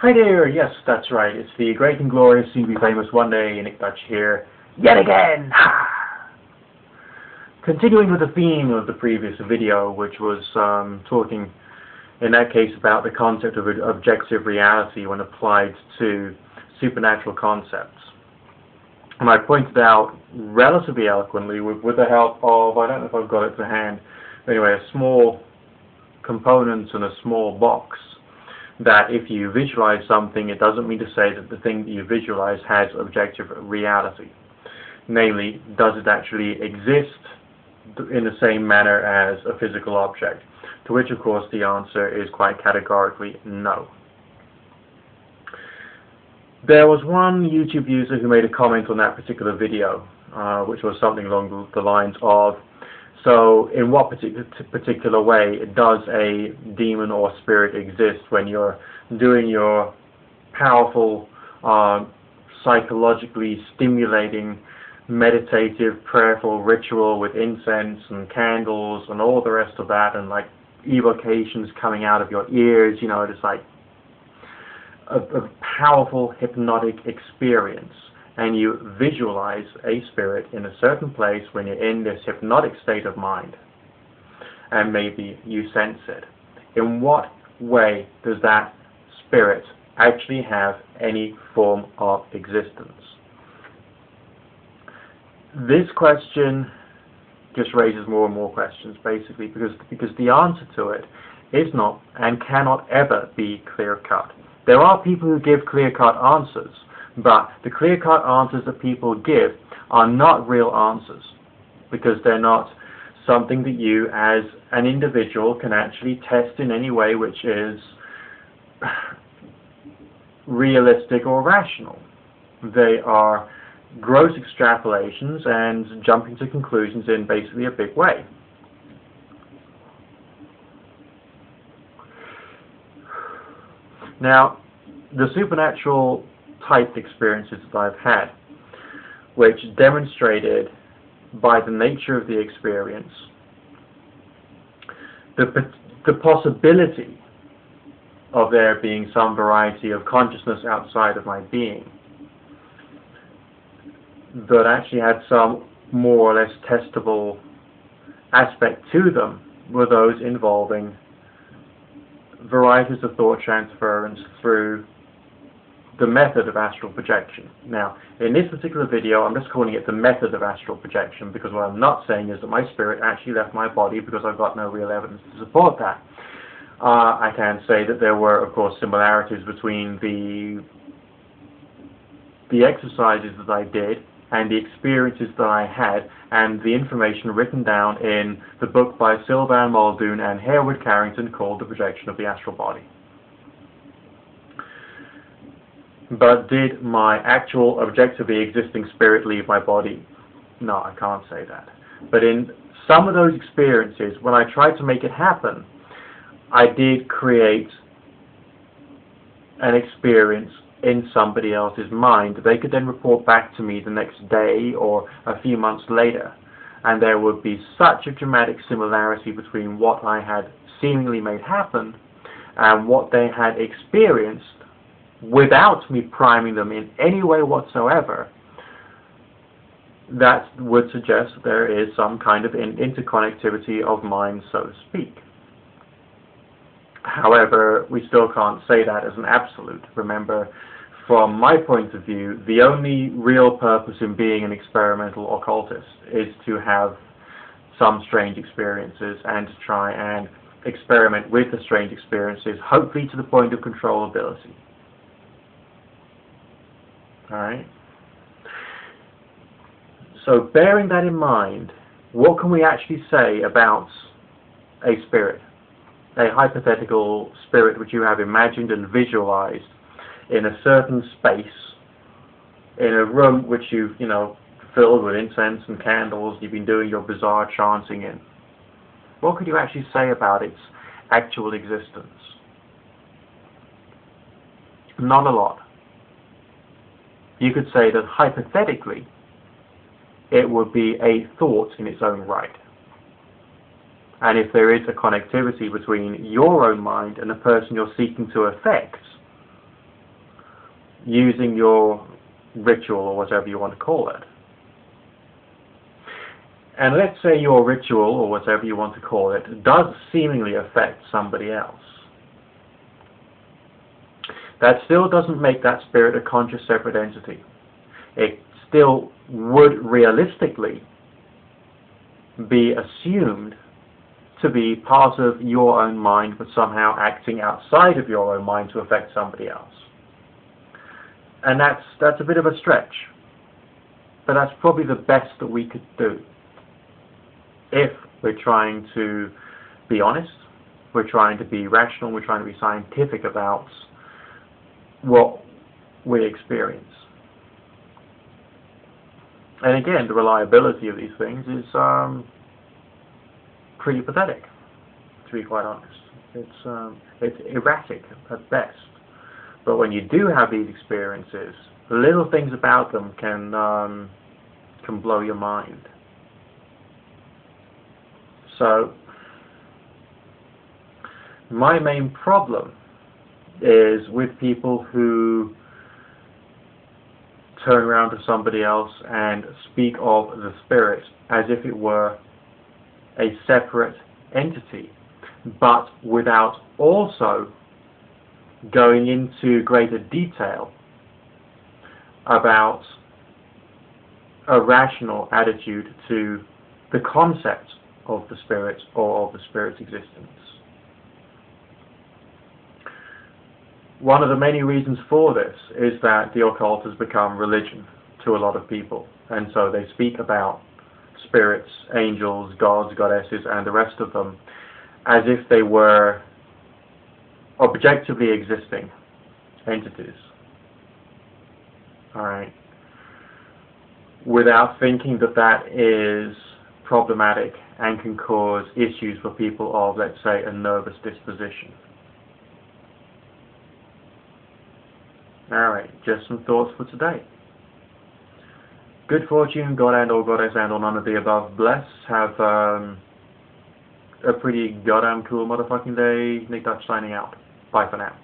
Hi there, yes, that's right. It's the great and glorious, soon to be famous one day, Nick Dutch here, yet again! Continuing with the theme of the previous video, which was talking, in that case, about the concept of objective reality when applied to supernatural concepts. And I pointed out relatively eloquently, with the help of, I don't know if I've got it to hand, but anyway, a small component and a small box, that if you visualize something, it doesn't mean to say that the thing that you visualize has objective reality. Namely, does it actually exist in the same manner as a physical object? To which, of course, the answer is quite categorically no. There was one YouTube user who made a comment on that particular video, which was something along the lines of, so in what particular way does a demon or spirit exist when you're doing your powerful, psychologically stimulating, meditative, prayerful ritual with incense and candles and all the rest of that, and like evocations coming out of your ears, you know, it's like a powerful hypnotic experience, and you visualize a spirit in a certain place when you're in this hypnotic state of mind, and maybe you sense it. In what way does that spirit actually have any form of existence? This question just raises more and more questions, basically, because the answer to it is not and cannot ever be clear-cut. There are people who give clear-cut answers, but the clear-cut answers that people give are not real answers, because they're not something that you as an individual can actually test in any way which is realistic or rational. They are gross extrapolations and jumping to conclusions in basically a big way. Now, the supernatural type experiences that I've had, which demonstrated by the nature of the experience the possibility of there being some variety of consciousness outside of my being, but actually had some more or less testable aspect to them, were those involving varieties of thought transference through the method of astral projection. Now, in this particular video, I'm just calling it the method of astral projection, because what I'm not saying is that my spirit actually left my body, because I've got no real evidence to support that. I can say that there were, of course, similarities between the exercises that I did and the experiences that I had, and the information written down in the book by Sylvan Muldoon and Harewood Carrington called The Projection of the Astral Body. But did my actual objectively existing spirit leave my body? No, I can't say that. But in some of those experiences, when I tried to make it happen, I did create an experience in somebody else's mind. They could then report back to me the next day or a few months later, and there would be such a dramatic similarity between what I had seemingly made happen and what they had experienced without me priming them in any way whatsoever, that would suggest that there is some kind of interconnectivity of minds, so to speak. However, we still can't say that as an absolute. Remember, from my point of view, the only real purpose in being an experimental occultist is to have some strange experiences and to try and experiment with the strange experiences, hopefully to the point of controllability. Alright? So bearing that in mind, what can we actually say about a spirit? A hypothetical spirit which you have imagined and visualized in a certain space, in a room which you've, filled with incense and candles, you've been doing your bizarre chanting in. What could you actually say about its actual existence? Not a lot. You could say that hypothetically it would be a thought in its own right. And if there is a connectivity between your own mind and the person you're seeking to affect, using your ritual or whatever you want to call it. And let's say your ritual or whatever you want to call it does seemingly affect somebody else. That still doesn't make that spirit a conscious separate entity. It still would realistically be assumed to be part of your own mind, but somehow acting outside of your own mind to affect somebody else. And that's a bit of a stretch, but that's probably the best that we could do if we're trying to be honest, we're trying to be rational, we're trying to be scientific about what we experience. And again, the reliability of these things is pretty pathetic, to be quite honest. It's erratic at best. But when you do have these experiences, little things about them can blow your mind. So, my main problem is with people who turn around to somebody else and speak of the spirit as if it were a separate entity, but without also going into greater detail about a rational attitude to the concept of the spirit or of the spirit's existence. One of the many reasons for this is that the occult has become religion to a lot of people, and so they speak about spirits, angels, gods, goddesses, and the rest of them as if they were objectively existing entities. Alright. Without thinking that that is problematic and can cause issues for people of, let's say, a nervous disposition. Alright, just some thoughts for today. Good fortune, God and or goddess and or none of the above bless. Have a pretty goddamn cool motherfucking day. Nick Dutch signing out. Bye for now.